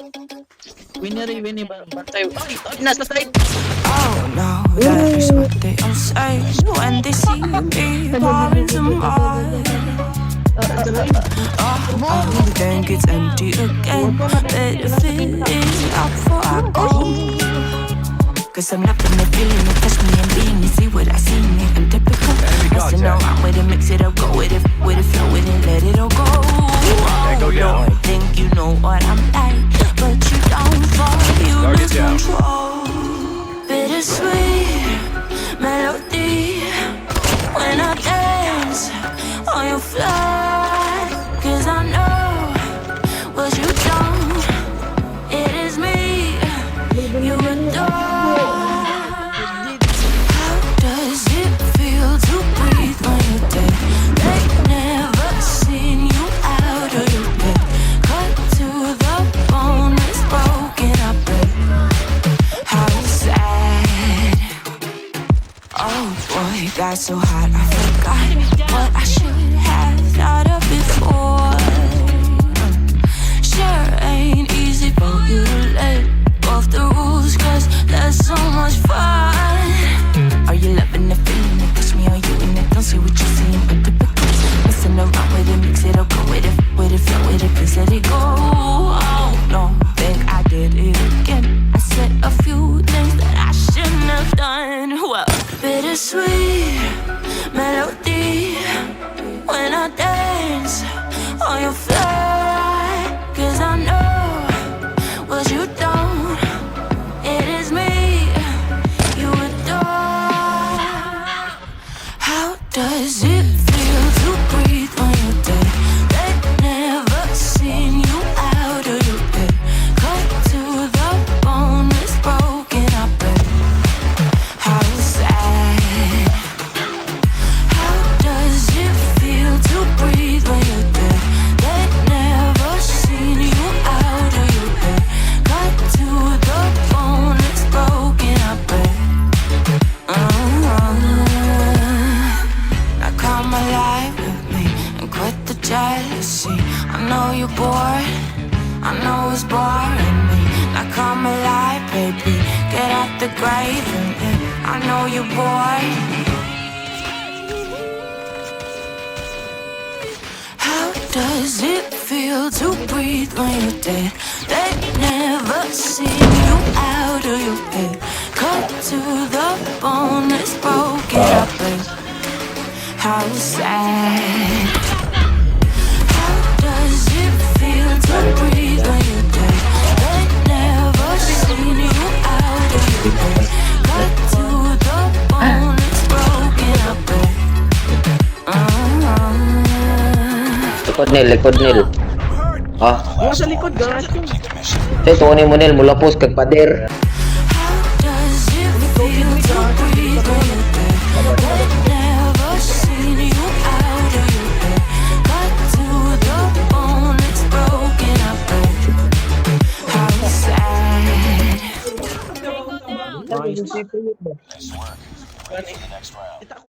Winnie ba? Bantay. Ay, nasa side. Oh no, that is what they all say when they see me popping some more. I think it's empty again. Better fill it up before I go. Cause I'm loving the feeling, it touch me and being. You see what I see in it, I'm typical. Messing around with it, mix it up, go with it, flow with it, let it all go. Oh, Lord, think you know what I'm like, but you don't fall, you lose control. Bittersweet melody when I dance on your fly. Cause I know what you don't, it is me you adore. How does it feel to breathe when you're dead? They never seen you out of your bed. Cut to the bone, it's broken up. How sad. Oh boy, got so hot I forgot what I should have thought of before. Sure ain't easy for you to let off the rules, cause that's so much fun. Are you loving the feeling that touch me? Are you in it? Don't say what you're saying, but typical. Messing around with it, mix it up, go with it, flow with it, please let it go. Oh no, think I did it again. I said a few things that I shouldn't have done. Well, bittersweet melody when I dance on your fly. Cause I know what you don't, it is me you adore. How does it feel to breathe when you're dead? They never seen you out of your bed. Cut to the bone, it's broken up. How sad. How does it feel to breathe when you're dead? They never seen you out of your bed. Cut to the bone, it's broken up. Now come alive with me and quit the jealousy. I know you're bored, I know it's boring me. Now come alive, baby, get out the grave and I know you're bored. How does it feel to breathe when you're dead? They never seen you out of your bed. Cut to the bone, it's broken up. How sad. How does it feel to breathe when you're dead? They never seen you out of your bed. Cut to the bone, it's broken up. Likod nil. Ha? Yung sa likod, guys. Say, tuunin mo nil, mula post kag pader. How does it feel to breathe when you're dead? They never seen you out of your bed. Cut to the bone, it's broken up. How sad. Nice work. Ready for the next round.